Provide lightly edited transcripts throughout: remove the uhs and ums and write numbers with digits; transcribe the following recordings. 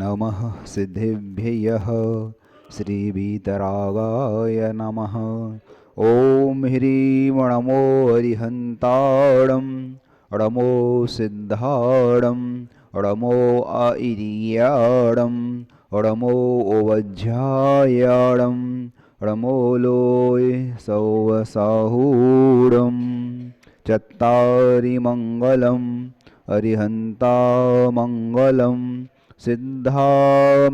नमः सिद्धेभ्यः श्रीवीतरागाय नमः। ॐ ह्रीं नमो अरिहन्ताणं णमो सिद्धाणं णमो आइर्याणं णमो ओवज्झायाणं णमो लोय सौवसाहूणं। चत्तारि मङ्गलम् अरिहन्ता मङ्गलं सिद्धा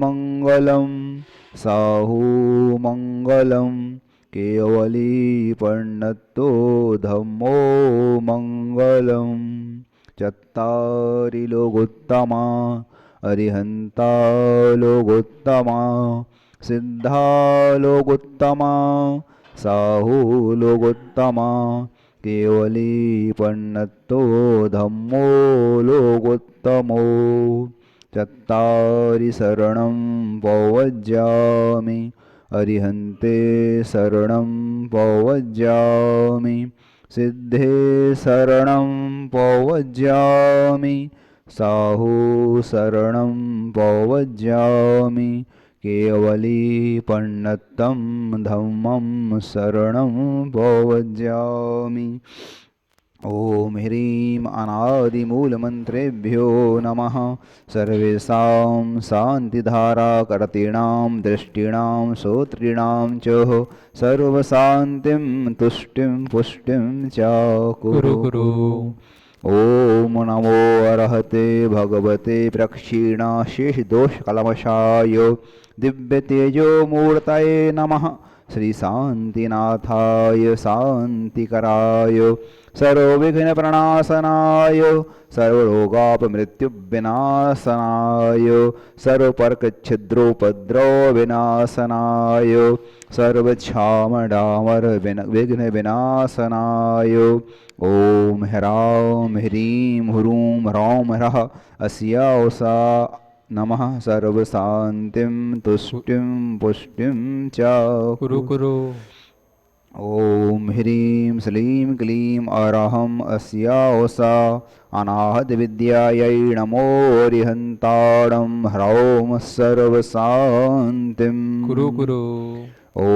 मङ्गलं साहू मङ्गलं केवली पण्णतो धम्मो मङ्गलं। चत्तारि लोकोत्तमा अरिहन्ता लोकोत्तमा सिद्धा लोकोत्तमा साहू लोकोत्तमा केवली पण्णतो धम्मो लोकोत्तमो। चत्तारि शरणं पवज्जामि अरिहन्ते शरणं पवज्जामि सिद्धे शरणं पवज्जामि साहू शरणं पवज्जामि केवली पण्णतं धम्मं शरणं पवज्जामि। ॐ ह्रीं अनादिमूलमन्त्रेभ्यो नमः। सर्वेषां शान्तिधाराकर्तॄणां दृष्टीणां श्रोतॄणां च सर्वशान्तिं तुष्टिं पुष्टिं च कुरु कुरु। ॐ नमो अरहते भगवते प्रक्षीणाशेषदोषकल्मषाय दिव्यतेजोमूर्तये नमः। श्रीशान्तिनाथाय शान्तिकराय सर्वविघ्नप्रणाशनाय सर्वरोगापमृत्युविनाशनाय सर्वपर्कच्छिद्रोपद्रवविनाशनाय सर्वक्षामडामरविघ्नविनाशनाय ॐ ह्रां ह्रीं ह्रूं ह्रौं ह्रः अस्यावसा नमः। सर्वशान्तिं तुष्टिं पुष्टिं च कुरु कुरु। ॐ ह्रीं श्लीं क्लीं अरहम् अस्यावसा अनाहतविद्यायै नमो अरिहन्ताणं ह्रौं सर्वशान्तिं कुरु कुरु। ॐ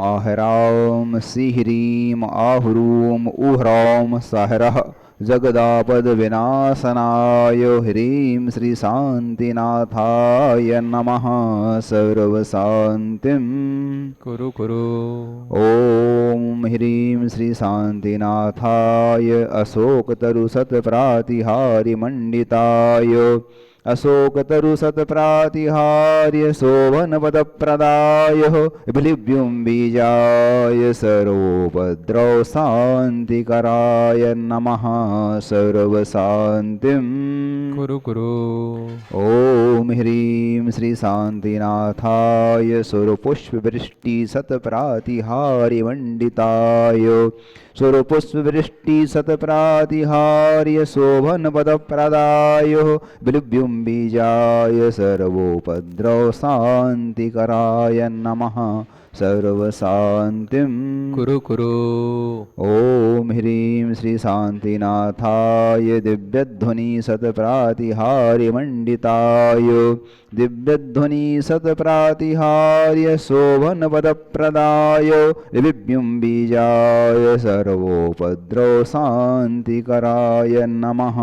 आह्रां सिह्रीं आह्रूं उह्रौं सहरः जगदापदविनाशनाय ह्रीं श्रीशान्तिनाथाय नमः। सर्वशान्तिं कुरु कुरु। ॐ ह्रीं श्रीशान्तिनाथाय अशोकतरुशतप्रातिहार्यमण्डिताय अशोकतरुशतप्रातिहार्य शोभनपदप्रदाय बिलिव्युं बीजाय सर्वोपद्रवशान्तिकराय नमः। सर्वशान्तिं कुरु कुरु। ॐ ह्रीं श्रीशान्तिनाथाय सुरपुष्पवृष्टिशतप्रातिहार्यमण्डिताय सुरपुष्पवृष्टिशतप्रातिहार्य शोभनपदप्रदाय बिलिव्युं बीजाय सर्वोपद्रवशान्तिकराय नमः। सर्वशान्तिं कुरु कुरु। ॐ ह्रीं श्रीशान्तिनाथाय दिव्यध्वनिशतप्रातिहार्यमण्डिताय दिव्यध्वनिशतप्रातिहार्य शोभनपदप्रदाय बिलिव्युं बीजाय सर्वोपद्रवशान्तिकराय नमः।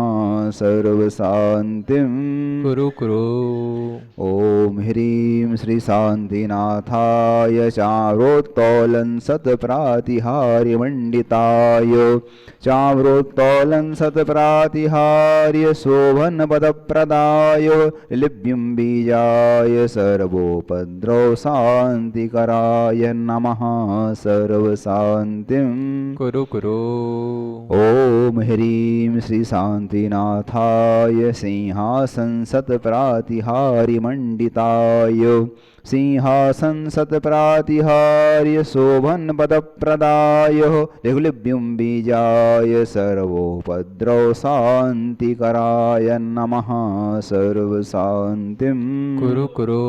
सर्वशान्तिं कुरु कुरु। ॐ ह्रीं श्रीशान्तिनाथाय चाम्रोत्तोलं शतप्रातिहार्यमण्डिताय चाम्रोत्तोलं शतप्रातिहार्य शोभनपदप्रदाय बिलिव्युं बीजाय सर्वोपद्रवशान्तिकराय नमः। सर्वशान्तिं कुरु कुरु। ॐ ह्रीं श्रीशान्तिनाथाय सिंहासन शतप्रातिहार्यमण्डिताय सिंहासन शतप्रातिहार्य प्रातिहार्य शोभन पदप्रदाय ऋग्लिभ्युं बीजाय सर्वोपद्रव शान्तिकराय नमः सर्वशान्तिं कुरु कुरु।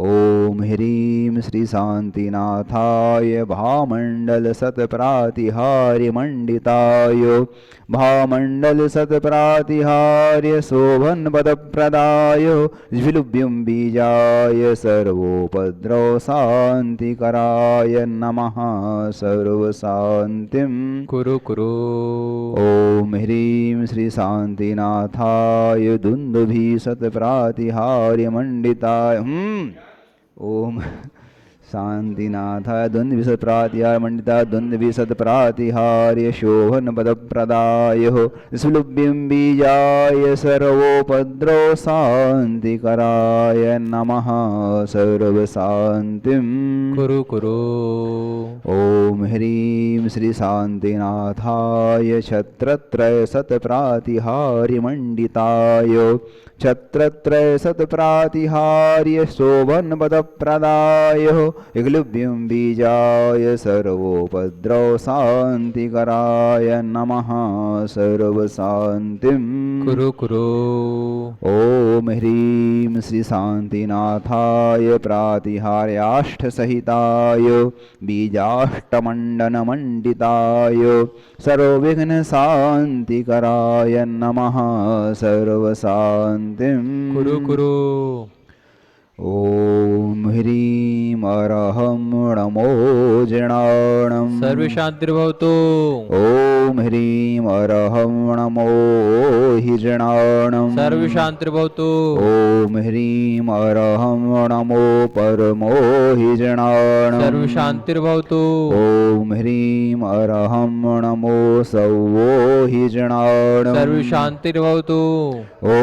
ॐ ह्रीं श्री शान्तिनाथाय भामण्डल सत्प्रातिहार्य मण्डिताय भामण्डल सत्प्रातिहार्य शोभन पदप्रदाय ऋग्लिभ्युं बीजाय सर्वोपद्रव शान्तिकराय नमः सर्वशान्तिं कुरु कुरु। ॐ ह्रीं श्री शान्तिनाथाय दुन्दुभि सत्प्रातिहार्य मण्डिताय ॐ शान्तिनाथाय द्वन्द्विसत्प्रातिहार्य मण्डिताय द्वन्द्विसत्प्रातिहार्य शोभन पदप्रदाय ऋग्लिभ्युं बीजाय सर्वोपद्रव शान्तिकराय नमः सर्वशान्तिं कुरु कुरु। ॐ ह्रीं श्री शान्तिनाथाय छत्रत्रय सत्प्रातिहार्य मण्डिताय छत्रत्रय सत्प्रातिहार्य शोभन पदप्रदाय ऋग्लिभ्युं बीजाय सर्वोपद्रव शान्तिकराय नमः सर्वशान्तिं कुरु कुरु। ॐ ह्रीं श्री शान्तिनाथाय प्रातिहार्याष्टसहिताय बीजाष्टमण्डनमण्डिताय सर्वविघ्नशान्तिकराय नमः सर्वशान्तिं कुरु कुरु। ॐ ह्रीं अरहं नमो जिणाणं सर्वशान्तिर्भवतु। ॐ ह्रीं अरहं नमो हि जिणाणं सर्वशान्तिर्भवतु। ॐ ह्रीं अरहं नमो परमो हि जिणाणं सर्वशान्तिर्भवतु। ॐ ह्रीं अरहं नमो सवो हि जिणाणं सर्वशान्तिर्भवतु। ॐ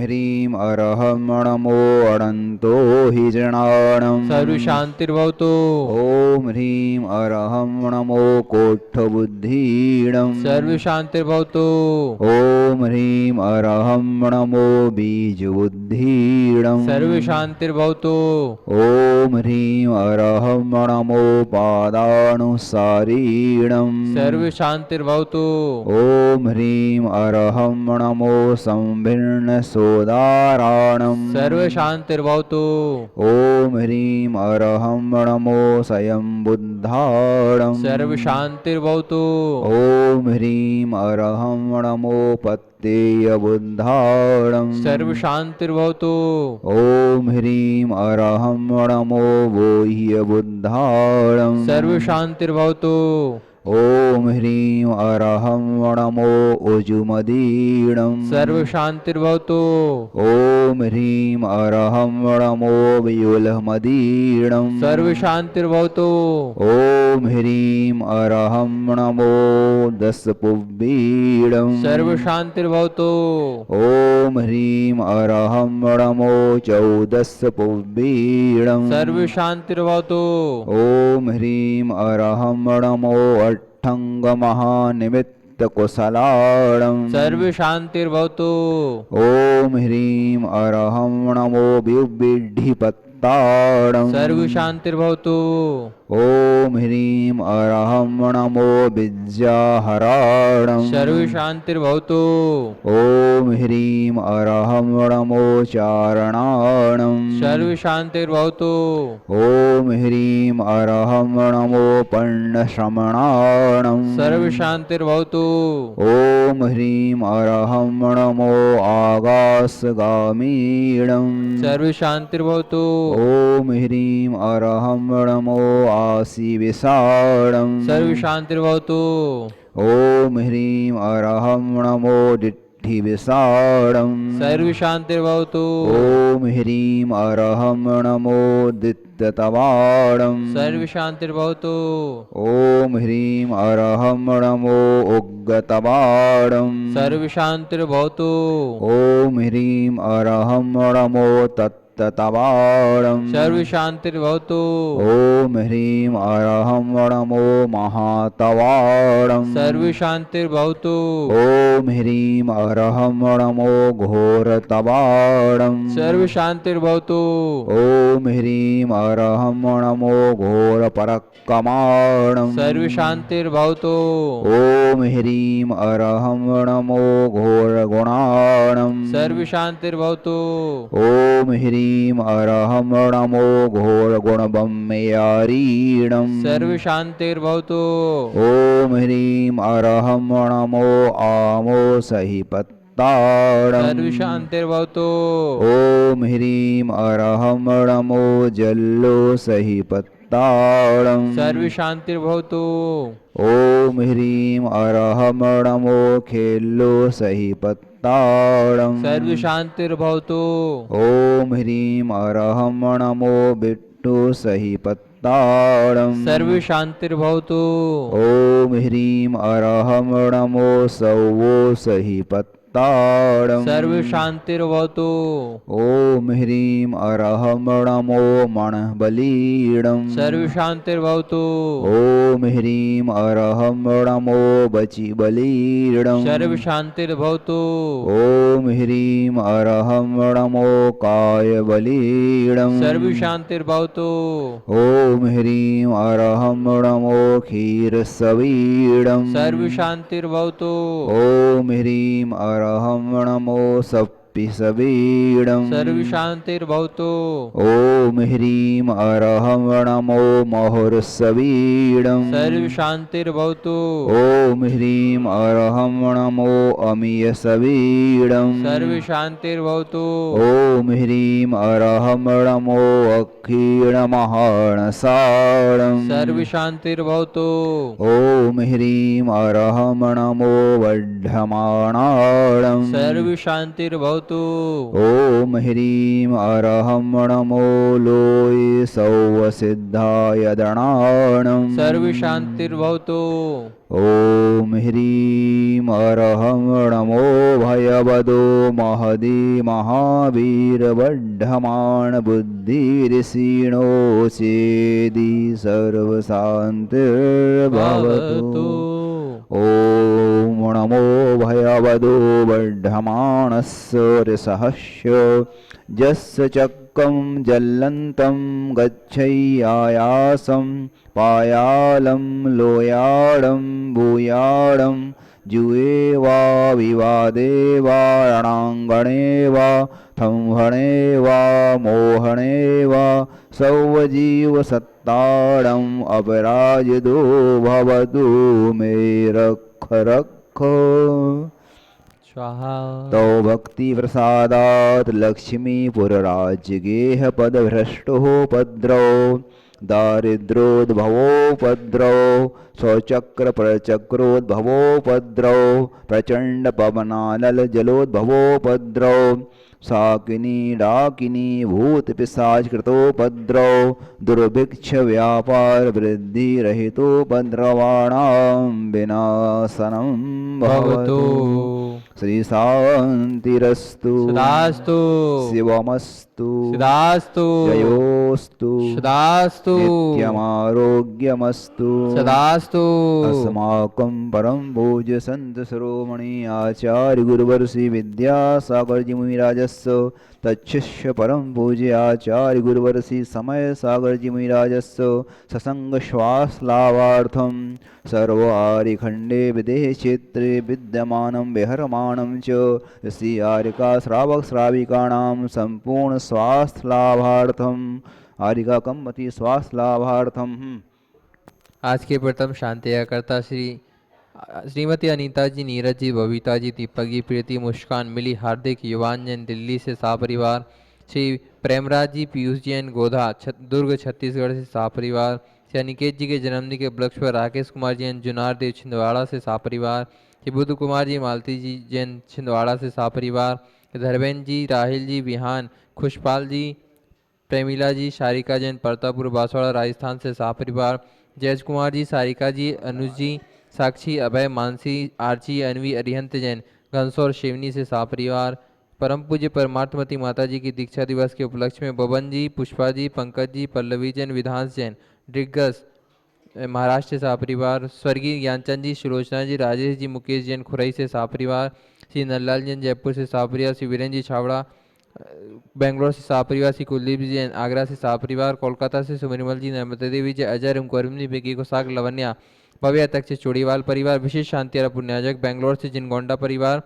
ह्रीं अरहं नमो अनन्तो हि जिणाणं सर्वशान्तिर्भवतु। ॐ ह्रीं अरहं नमो कोट्ठबुद्धीणं सर्वशान्तिर्भवतु। ॐ ह्रीं अरहं नमो बीजबुद्धीणं सर्वशान्तिर्भवतु। ॐ ह्रीं अरहं नमो पादानुसारीणं सर्वशान्तिर्भवतु। ॐ ह्रीं अरहं नमो संभिर्णसोदाराणं सर्वशान्तिर्भवतु। ॐ ह्रीं अरहं नमो स्वयंबुद्धाणं सर्वशान्तिर्भवतु। ॐ ह्रीं अरहं नमो पत्तेयबुद्धाणं सर्वशान्तिर्भवतु। ॐ ह्रीं अरहं नमो वोह्यबुद्धाणं सर्वशान्तिर्भवतु। ॐ ह्रीं अरहं नमो उजुमदीणं सर्वशान्तिर्भवतु। ॐ ह्रीं अरहं नमो व्यूलमदीणं सर्वशान्तिर्भवतु। ॐ ह्रीं अरहं नमो दशपुब्बीणं सर्वशान्तिर्भवतु। ॐ ह्रीं अरहं नमो चौदशपुब्बीणं सर्वशान्तिर्भवतु। ॐ ह्रीं अरहं नमो अट्ठङ्गमहानिमित्तकुशलाणं सर्वशान्तिर्भवतु। ॐ ह्रीं अरहं नमो विविधिपत्ताणं सर्वशान्तिर्भवतु। ॐ ह्रीं अरहं नमो विद्याहराणं सर्वशान्तिर्भवतु। ॐ ह्रीं अरहं नमो चारणाणं सर्वशान्तिर्भवतु। ॐ ह्रीं अरहं नमो पर्णश्रमणाणं सर्वशान्तिर्भवतु। ॐ ह्रीं अरहं नमो आगासगामीणं सर्वशान्तिर्भवतु। ॐ ह्रीं अरहं नमो आसीविषाणं सर्वशान्तिर्भवतु। ॐ ह्रीं अरहं नमो दिट्ठिविषाणं सर्वशान्तिर्भवतु। ॐ ह्रीं अरहं नमो दित्ततवाणं सर्वशान्तिर्भवतु। ॐ ह्रीं अरहं नमो उग्गतवाणं सर्वशान्तिर्भवतु। ॐ ह्रीं अरहं नमो तत् दित्ततवाडं सर्व शांतिर्भवतु ॐ ह्रीं अरहं नमो महातवाडं सर्व शांतिर्भवतु ॐ ह्रीं अरहं नमो घोरतवाडं सर्व शांतिर्भवतु ॐ ह्रीं अरहं नमो घोरपरक्कमाणं सर्व शांतिर्भवतु ॐ ह्रीं अरहं नमो घोरगुणाणं सर्व शांतिर्भवतु ॐ ह्रीं अरहं नमो घोरगुणबम्मयारीणं सर्व शांतिर्भवतु ॐ ह्रीं अरहं नमो आमोसहिपत्ताडं सर्व शांतिर्भवतु ॐ ह्रीं अरहं नमो जल्लोसहिपत्ताडं सर्व शांतिर्भवतु ॐ ह्रीं अरहं नमो खेल्लोसहिपत्ताडं सर्व शांतिर्भवतु ॐ ह्रीं अरहं नमो बिट्टुसहिपत्ताडं सर्व शांतिर्भवतु ॐ ह्रीं अरहं नमो सौवोसहिपत्ताडं सर्व शांतिर्भवतु ॐ ह्रीं अरहं नमो मणबलीडं सर्व शांतिर्भवतु ॐ ह्रीं अरहं नमो बचिबलीडं सर्व शांतिर्भवतु ॐ ह्रीं अरहं नमो कायबलीडं सर्व शांतिर्भवतु ॐ ह्रीं अरहं नमो क्षीरसवीडं सर्व शांतिर्भवतु ॐ ह्रीं अरहं नमो सप्पिसवीडं सर्व शांतिर्भवतु ॐ ह्रीं अरहं नमो महुरसवीडं सर्व शांतिर्भवतु ॐ ह्रीं अरहं नमो अमीयसवीडं सर्व शांतिर्भवतु ॐ ह्रीं अरहं नमो अक्षीणमहाणसाडं सर्व शांतिर्भवतु ॐ ह्रीं अरहं नमो वढ्ढमाणाडं सर्व शांतिर्भवतु ॐ ह्रीं अरहं नमो लोय सौवसिद्धायदणाणं सर्व शांतिर्भवतु ॐ ह्रीं अरहं नमो भयवदो महदी महावीरवढ्ढमाण बुद्धिरिषीणो चेदि सर्वशान्तिर्भवतु ॐ नमो भयवदो वढ्ढमाणस्य ऋषहस्य यस्य चक्रं जल्लन्तं गच्छय्यायासं पायालं लोयाडं भूयाडं जुए वा विवादे वा रणाङ्गणे वा थंहणे वा मोहणे वा सौवजीवसत्ताडम् अपराजितो भवतु मे रक्ष रक्ष स्वाहा तौ भक्तिप्रसादात् लक्ष्मीपुरराज्यगेह पदभ्रष्टोपद्रौ दारिद्र्योद्भवोपद्रौ स्वचक्रपरचक्रोद्भवोपद्रौ प्रचण्डपवनानलजलोद्भवोपद्रौ साकिनी डाकिनी भूतपिशाचकृतोपद्रौ दुर्भिक्षव्यापारवृद्धिरहितोपद्रवाणां विनाशनं भवतु श्रीशान्तिरस्तु सदास्तु शिवमस्तु सदास्तु जयोस्तु सदास्तु नित्यमारोग्यमस्तु सदास्तु अस्माकं परम पूज्य संत शिरोमणि आचार्य गुरुवर श्री विद्यासागर जी मुनिराजस्य तच्छिष्य परम पूज्य आचार्य गुरुवर श्री समय सागर जी मुनिराजस्य ससंग श्वास लाभार्थम सर्व आर्यखंडे विदेह क्षेत्रे विद्यमानं विहरमाणं च श्री आर्यका श्रावक श्राविकाणां संपूर्ण स्वास्थ्य लाभार्थम आर्यका कम्मति स्वास्थ्य लाभार्थम आज के प्रथम शांतियाकर्ता श्रीमती अनीता जी, नीरज जी, बबीता जी, दीपक जी, प्रीति, मुस्कान, मिली, हार्दिक, युवांजन, दिल्ली से सपरिवार, श्री प्रेमराज जी, पीयूष जैन, गोधा, दुर्ग छत्तीसगढ़ से सपरिवार, श्री अनिकेत जी के जन्मदिन के उपलक्ष्य पर राकेश कुमार जैन, जुनार देव, छिंदवाड़ा से सपरिवार, श्री बुद्ध कुमार जी, मालती जी जैन, छिंदवाड़ा से सपरिवार, धर्मेंद्र जी, राहिल जी, विहान, खुशपाल जी, प्रेमिला जी, सारिका जैन, परतापुर, बांसवाड़ा, राजस्थान से सपरिवार, जयज कुमार जी, सारिका जी, अनुज जी, साक्षी, अभय, मानसी, आर्ची, अनवी, अरिहंत जैन, घनसौर, शिवनी से सपरिवार, परम पूज्य परमार्थमती माता जी की दीक्षा दिवस के उपलक्ष्य में बबन जी, पुष्पा जी, पंकज जी, पल्लवी जैन, विधांश जैन, दिग्गज महाराष्ट्र से परिवार, स्वर्गीय ज्ञानचंद जी, सुलोचना जी, राजेश जी, मुकेश जैन खुरई से परिवार, श्री नंदलाल जैन जयपुर से परिवार, श्री वीरेंद्र जी छावड़ा बेंगलोर से परिवार, श्री कुलदीप जी जैन आगरा से परिवार, कोलकाता से सुमरिमल जी, नर्मदा देवी जी, अजय रमकरमली बेगी कोसाग लवन्या भव्य तक से चोड़ीवाल परिवार, विशेष शांतिरा पुण्याजक बेंगलोर से जिनगोंडा परिवार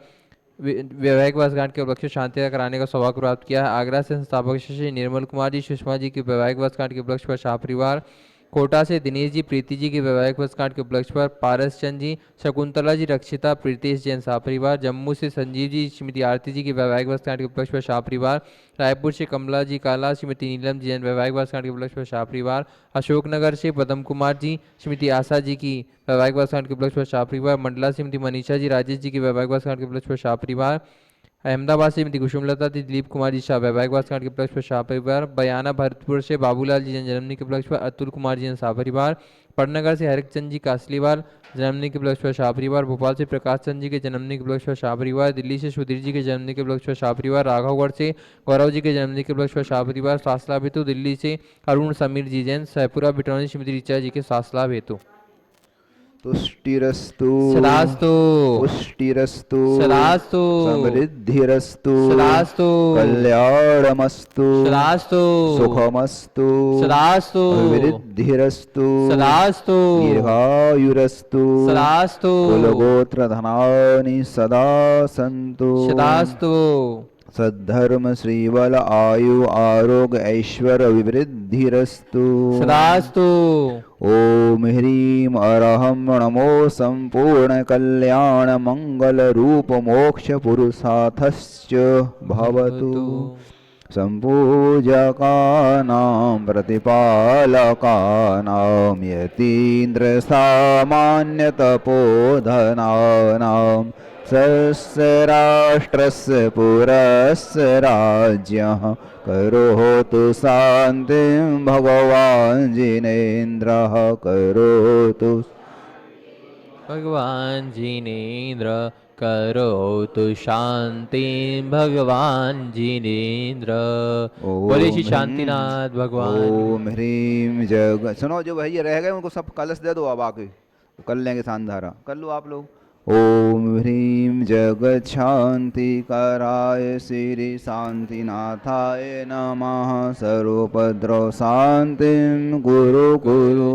वैवाहिक वर्षगांठ के उपलक्ष्य शांति कराने का सौभाग्य प्राप्त किया है। आगरा से संस्थापक श्री निर्मल कुमार जी, सुषमा जी की वैवाहिक वर्षगांठ के उपलक्ष्य पर शाह परिवार, कोटा से दिनेश जी, प्रीति जी की वैवाहिक वर्षगांठ के उपलक्ष्य पर पारस चंद जी, शकुंतला जी, रक्षिता, प्रीतेश जैन शाह परिवार, जम्मू से संजीव जी, श्रीमती आरती जी की वैवाहिक वर्षगांठ के उपलक्ष्य पर शाह परिवार, रायपुर से कमला जी काला, श्रीमती नीलम जी जैन वैवाहिक वर्षगांठ के उपलक्ष्य पर शाह परिवार, अशोकनगर से पदम कुमार जी, श्रीमती आशा जी की वैवाहिक वर्षगांठ के उपलक्ष्य पर शाह परिवार, मंडला श्रीमती मनीषा जी, राजेश जी की वैवाहिक वर्षगांठ के उपलक्ष्य पर शाह परिवार, अहमदाबाद से श्रीमती कुसुमलता थी, दिलीप कुमार जी शाह वैवाहिक वर्षगांठ के उपलक्ष्य पर शाह परिवार, बयाना भरतपुर से बाबूलाल जी जन्मदिन के उपलक्ष्य पर अतुल कुमार जी शाह परिवार, पटनगर से हरिचंद जी कासलीवाल जन्मदिन के उपलक्ष्य पर शाह परिवार, भोपाल से प्रकाश चंद जी के जन्मदिन के उपलक्ष्य पर शाह परिवार, दिल्ली से सुधीर जी के जन्मदिन के उपलक्ष्य पर शाह परिवार, राघवगढ़ से गौरव जी के जन्मदिन के उपलक्ष्य पर शाह परिवार, सासला हेतु दिल्ली से अरुण समीर जी जैन, सहपुरा बिटौनी श्रीमती ऋचा जी के सासला हेतु। तुष्टिरस्तु सदास्तु पुष्टिरस्तु सदास्तु समृद्धिरस्तु सदास्तु कल्याणमस्तु सदास्तु सुखमस्तु सदास्तु अभिवृद्धिरस्तु सदास्तु दीर्घायुरस्तु सदास्तु कुलगोत्रधनानि सदा सन्तु सदास्तु सद्धर्म श्रीबल आयु आरोग्य ऐश्वर्य विवृद्धिरस्तु सदास्तु ओम ह्रीं अरहं नमो संपूर्ण कल्याण मंगल रूप मोक्ष पुरुषार्थश्च भवतु संपूजकानां प्रतिपालकानां यतीन्द्र सामान्य तपोधनानां स्वस्य राष्ट्रस्य पुरस्य राज्यः करोतु शान्तिं भगवान् जिनेन्द्रः करोतु भगवान जिनेन्द्र करोतु शांति भगवान जिनेन्द्र। बोले श्री शांतिनाथ भगवान। ओम ह्रीं जग सुनो, जो भैया रह गए उनको सब कलश दे दो, अब आके कर लेंगे सांधारा, कर लो आप लोग। ओम ह्रीं जगत शांति कराय श्री शांतिनाथाय नमः सर्वोपद्रव शांतिं गुरु गुरु।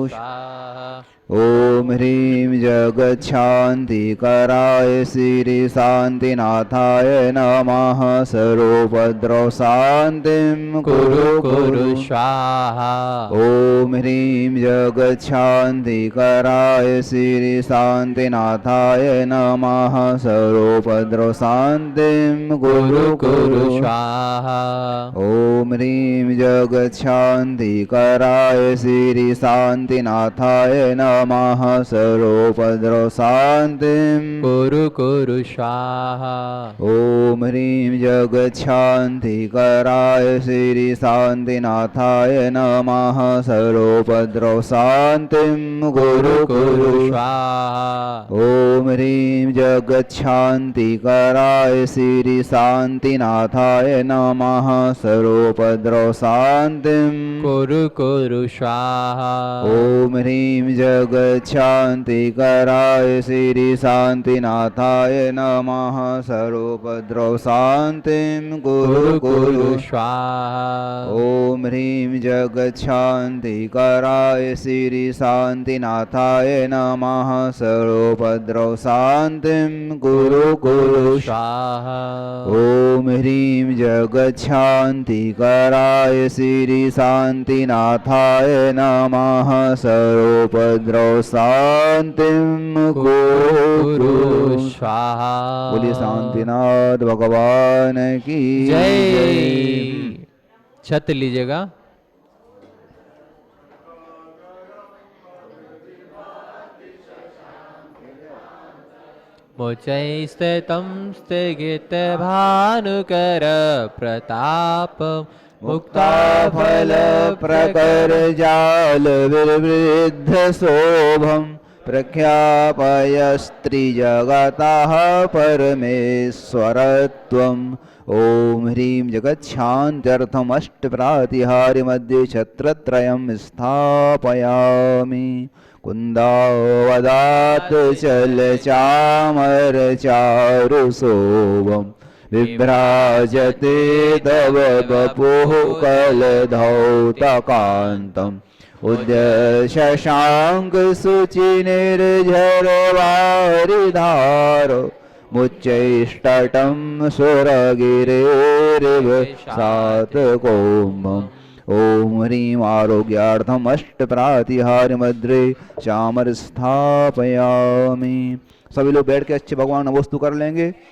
ओम ह्रीं जगत शांति कराय श्री शांतिनाथाय नमः सर्वोपद्रव शांतिं गुरु गुरु स्वाहा। ओम ह्रीं जगत शांति कराय श्री शांतिनाथाय नमः सर्वोपद्रव शांतिं गुरु गुरु स्वाहा। ओम ह्रीं जगत शांति कराय श्री शांतिनाथाय नमः सर्वोपद्रव शांतिं गुरु गुरु स्वाहा। ओम ह्रीं जगत शांति कराय श्री शांतिनाथाय नमः सर्वोपद्रव शांतिं गुरु गुरु स्वाहा। ओम ह्रीं जगत शांति कराय श्री शांतिनाथाय नमः सर्वोपद्रव शांतिं गुरु गुरु स्वाहा। ओम ह्रीं जगत शांति कराय श्री शांतिनाथाय नमः सर्वोपद्रव शांतिं गुरु गुरु स्वाहा। ओम ह्रीं जगत शांति कराय श्री शांतिनाथाय नमः सर्वोपद्रव शांतिं गुरु गुरु स्वाहा। ओम ह्रीं जगत शांति कराय श्री शांतिनाथाय नमः सर्वोपद्रव शांतिं गुरु स्वाहा। बोलिए शांतिनाथ भगवान की जय। छत लीजिएगा। मुचैस्थितं स्थिगित भानुकर प्रताप मुक्ता फल प्रकर जाल विवृद्ध शोभम प्रख्यापय स्त्रीजगतः परमेश्वरत्वं ॐ ह्रीं जगच्छान्त्यर्थम् अष्टप्रातिहार्यमध्ये छत्रत्रयं स्थापयामि कुन्दावदात् चलचामरचारुशोभं विभ्राजते तव वपुः कलधौतकान्तम् उद्यशशाङ्कशुचिनिर्झरवारिधारो मुच्चैष्टटं सुरगिरेरिव सातकोमम् ॐ ह्रीं आरोग्यार्थम् अष्टप्रातिहार्यमध्ये चामर स्थापयामि। सभी लोग बैठ के अच्छे भगवान नमोस्तु कर लेंगे।